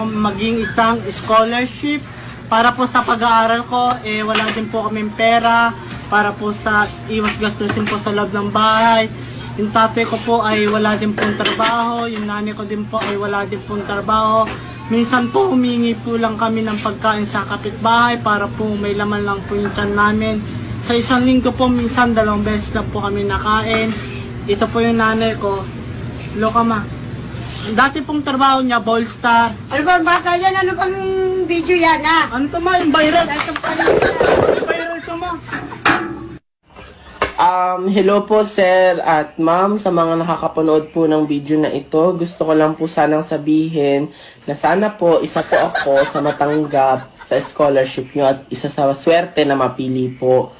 maging isang scholarship para po sa pag-aaral ko. Wala din po kaming pera para po sa iwas gastusin po sa loob ng bahay. Yung tatay ko po ay wala din pong trabaho, yung nanay ko din po ay wala din pong trabaho. Minsan po humingi po lang kami ng pagkain sa kapitbahay para po may laman lang po yung tiyan namin. Sa isang linggo po, minsan 2 beses lang po kami nakain. Ito po yung nanay ko. Loka ma. Dati pong trabaho niya, Ballstar. Ano ba baka yan? Ano pang video yan ha? Ano to ma? Yung viral? Itong pala. Yung viral to ma. Hello po sir at ma'am sa mga nakakapanood po ng video na ito. Gusto ko lang po sanang sabihin na sana po isa po ako sa matanggap sa scholarship nyo at isa sa swerte na mapili po.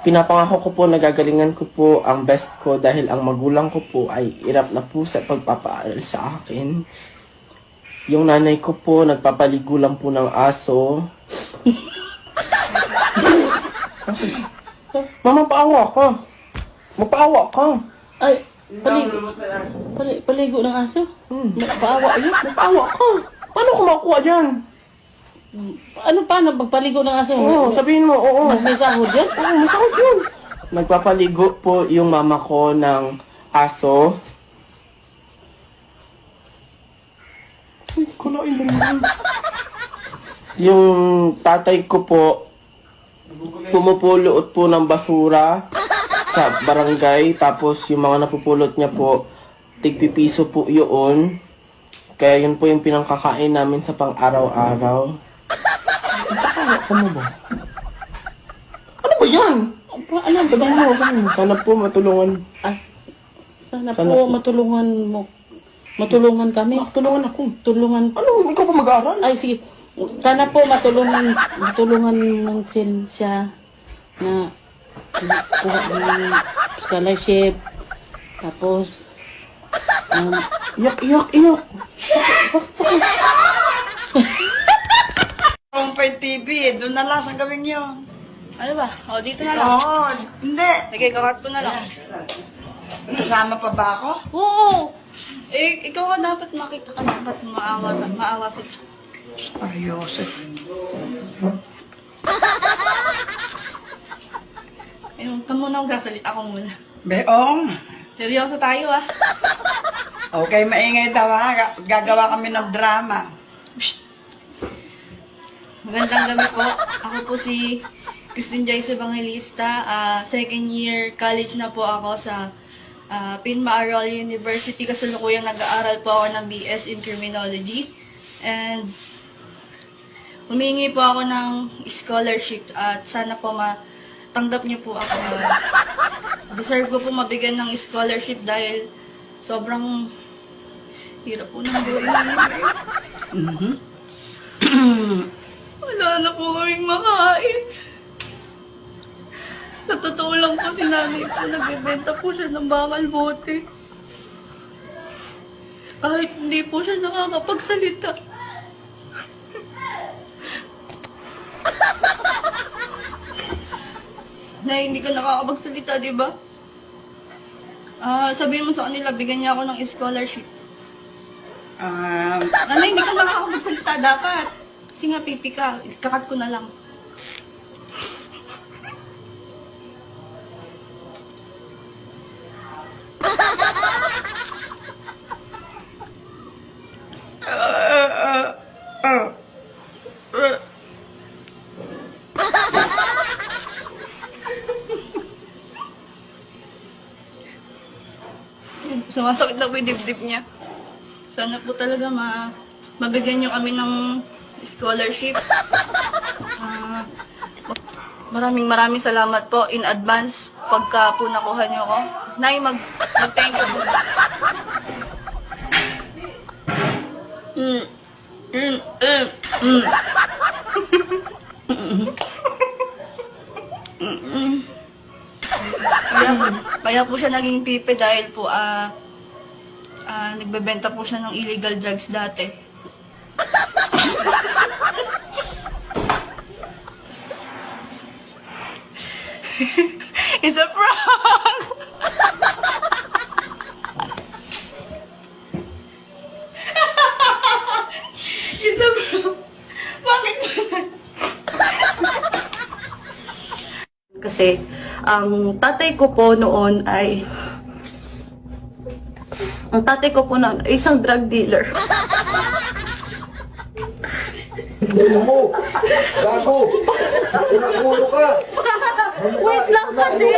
Pinapangako ko po na gagalingan ko po ang best ko dahil ang magulang ko po ay hirap na po sa pagpapaaral sa akin. Yung nanay ko po nagpapaligo lang po ng aso. Mama, paawa ka. Magpaawa ka. Ay, paligo ng aso? Paawa yun? Magpaawa ka. Paano ko makuha dyan? Paano pagpaligo ng aso? Oo, sabihin mo, oo. May sahod yan? Oo, masakit yun. Nagpapaligo po yung mama ko ng aso. Ay, kulain ba naman? Yung tatay ko po, pumupulot po ng basura sa barangay. Tapos yung mga napupulot niya po, tigpipiso po yun. Kaya yun po yung pinangkakain namin sa pang-araw-araw. Ano ba? Ano ba yan? Ano ba yan? Sana po matulungan. Sana po matulungan mo. Matulungan kami. Tulungan ako. Tulungan. Ano? Ikaw pa mag-aaral? Ay, sige. Sana po matulungan ng siya na kuha ng scholarship. Tapos, Iyak. Kumpay TV, doon na lang sa gawin yun. ano ba? O, dito na lang. Oo, hindi. Nagkakakat ko na lang. Kasama pa ba ako? Oo! Ikaw dapat makita ka dapat maawa sa Seryoso. Ayun, ka muna magsasalita ako muna. Beong. Seryoso tayo ah. Okay, maingay daw ha. Gagawa kami ng drama. Magandang gabi po. Ako po si Christine Joyce Evangelista. Second year college na po ako sa Pinmaaral University. Kasalukuyang nag-aaral po ako ng BS in Criminology. And humingi po ako ng scholarship at sana po matanggap niyo po ako. Deserve ko po mabigyan ng scholarship dahil sobrang hirap po ng buhay ngayon. Wala na po kaming makain. Sa totoo lang po si nanay po, nagbebenta po siya ng bakal bote. Kahit hindi po siya nakakapagsalita. Na hindi ka nakakapagsalita, di ba? Sabihin mo sa kanila, bigyan niya ako ng scholarship. Ano, hindi ka nakakapagsalita dapat. Kasi nga, pipi ka. Kakat ko na lang. Sumasakit na po yung dibdib niya. Sana po talaga mabigyan niyo kami ng scholarship. Maraming salamat po in advance pagka po nakuha niyo ko. Nay, mag-thank you po. Kaya po siya naging pipe dahil po nagbebenta po siya ng illegal drugs dati. It's a prank! kasi ang tatay ko po noon ay isang drug dealer. Wait lang kasi!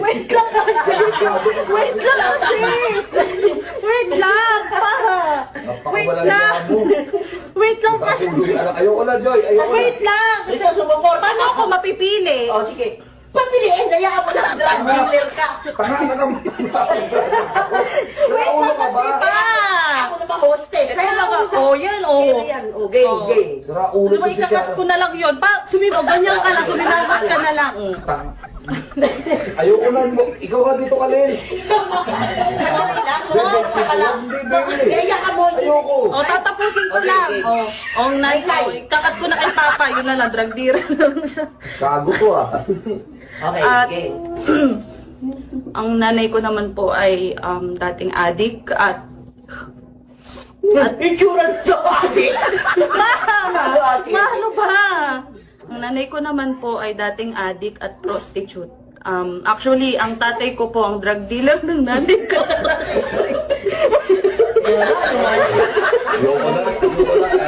Wait lang kasi! Wait lang kasi! Wait lang! Wait lang! Wait lang kasi! Ayoko na, Joy. Ayoko na. Wait lang! Kasi paano ako mapipili? O, sige. Pamiliin, hayaan mo na drug dealer ka. Tanga ka naman. Wait lang kasi pa! Ako na ba hostess? Oh, yan, oh. Yan, o, game, Oh. game. Sira ulo Ano ba, ko si ikakat Kiara. ko na lang yun. Ganyan ka lang, suminakat ka na lang. Ayoko na. Ikaw ka dito ka rin. Sorry na, sumunod ka lang. Kaya ka mo. Ayoko. O, tatapusin ko Okay, lang. okay. O, nanay, kakat ko na kay Papa, yun na lang, drug dealer lang siya. Gago ko ah. Okay, At, game. ang nanay ko naman po ay dating adik at Insurance to, ate. ano ba? Ang nanay ko naman po ay dating adik at prostitute. Actually, ang tatay ko po ang drug dealer ng nanay ko. Ayoko na. Ayoko na.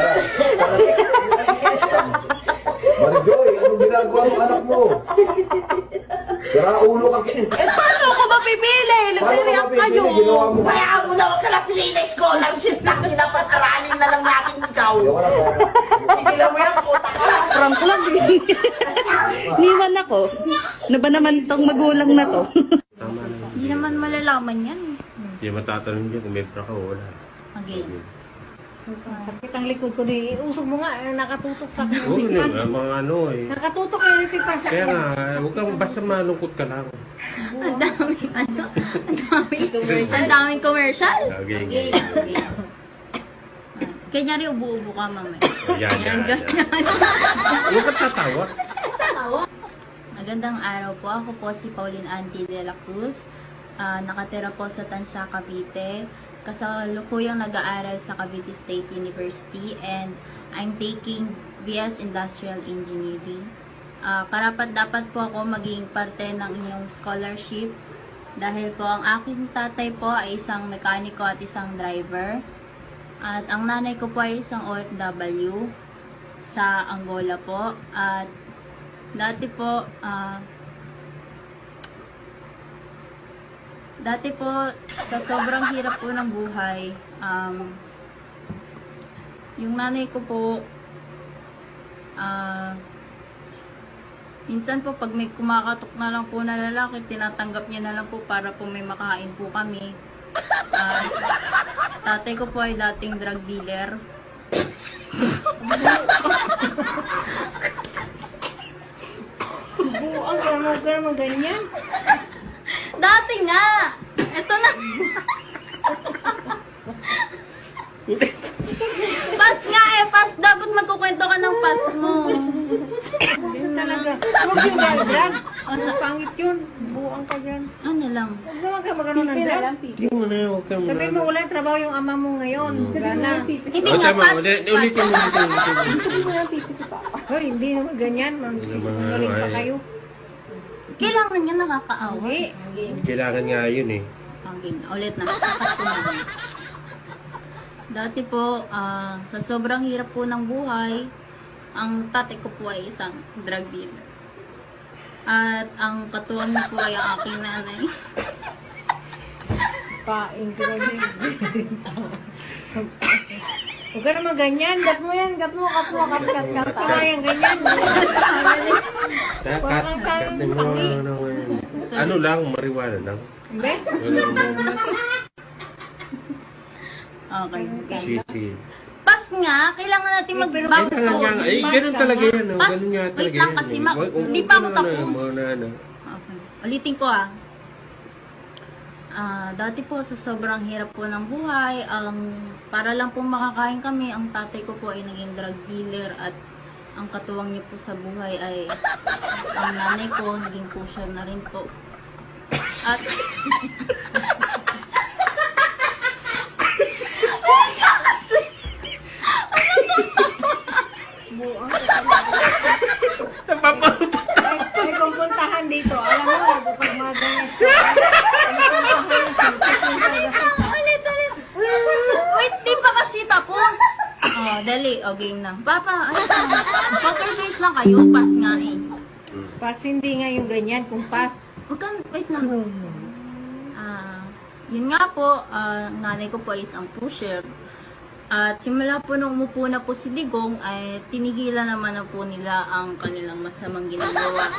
Marijoy, anong ginagawa mo anak mo? Sira ulo ka. Paano ako mapipili? Nagre-react kayo. Ginawa mo. Hayaan mo na, huwag ka na piliin na scholarship na dapat aralin na lang natin ikaw. Ayoko na. Pigilan mo yan, puta ka. Prank lang eh. Niwan ako. Ano ba naman tong magulang na to? Hindi naman malalaman yan. Hindi matatanong dyan kung may prank ka o wala. Again. Sakit ang likod ko ni usog mo nga, nakatutok sa akin. Oo, mga ano eh. Nakatutok yung repeat sa Kaya nga, huwag kang basta malungkot ka lang. Ang daming ano? Ang daming commercial. Ang daming commercial? Okay, Okay. Okay. Kanya rin ubo-ubo ka mamaya. Yan. Ganyan. Huwag kang tatawa. Magandang araw po. Ako po si Pauline Anti de la Cruz. Nakatira po sa Tansa, Cavite. Kasalukuyang nag-aaral sa Cavite State University and I'm taking BS Industrial Engineering. Karapat dapat po ako maging parte ng inyong scholarship dahil po ang aking tatay po ay isang mekaniko at isang driver. At ang nanay ko po ay isang OFW sa Angola po. At dati po, sa sobrang hirap po ng buhay, yung nanay ko po, minsan po pag may kumakatok na lang po na lalaki, tinatanggap niya na lang po para po may makain po kami. Tatay ko po ay dating drug dealer. Buang ka mo ganyan. Dati nga! Ito na! Pas nga eh! Pas! Dapat magkukwento ka ng pas mo. Talaga. Huwag yung drag. Pangit yun. Buang ka dyan. Ano lang? Huwag naman ka magano ng drag. Hindi mo na yun, huwag kang Sabi mo, wala trabaho yung ama mo ngayon. Gana. Hindi Oh, nga, tama. pas! Ulitin mo. Hoy, hindi naman ganyan. Magsisingaling pa kayo. Kailangan niya nakakaawa. Hindi. Kailangan nga yun eh. Okay, ulit na. Pas ko na lang. Dati po, sa sobrang hirap po ng buhay, ang tatay ko po ay isang drug dealer. At ang katuwang niya po ay ang aking nanay. Paing ko na yun. Huwag ka naman ganyan. Gat mo yan. Gat mo. Kat mo. Kat. Sayang ganyan. Cut mo. Ano lang, mariwala lang. Hindi? Okay. Sisi. Pas nga, kailangan natin mag-back Kailangan nga, eh, ganun talaga yan. Oh. Pas, Ganun nga wait talaga lang yan. kasi, Hindi hindi pa ako tapos. Ano. Okay. Ulitin ko ah. Dati po sa sobrang hirap po ng buhay, para lang po makakain kami, ang tatay ko po ay naging drug dealer at ang katuwang niya po sa buhay ay ang nanay ko, naging pusher na rin po. At May pupuntahan dito. Oh, dali. O, game na. Papa, ano ka? Poker face lang kayo. Pass nga eh. Pas hindi nga yung ganyan, kung pas. Huwag kang, wait lang. Yun nga po, nanay ko po is ang pusher. At simula po nung umupo na po si Digong, ay tinigilan naman na po nila ang kanilang masamang ginagawa.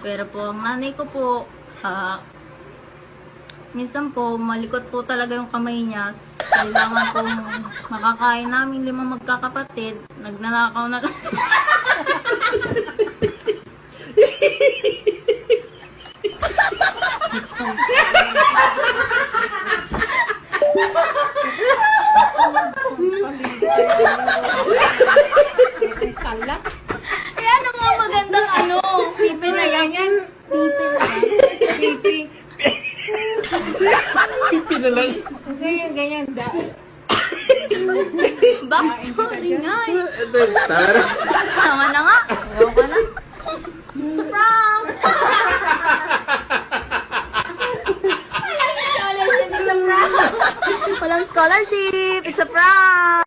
Pero po, ang nanay ko po, minsan po, malikot po talaga yung kamay niya. Kailangan po makakain namin 5 magkakapatid. Nagnanakaw na Kala. Kaya ano nga magandang ano, pipi na lang. Ganyan. Pipi na lang. Pipi. Pipi na lang. Ganyan, ganyan. Backstory nga eh. Tara. Tama na nga. Ayaw ka na. It's a prank! It's a prank! Walang scholarship! It's a prank!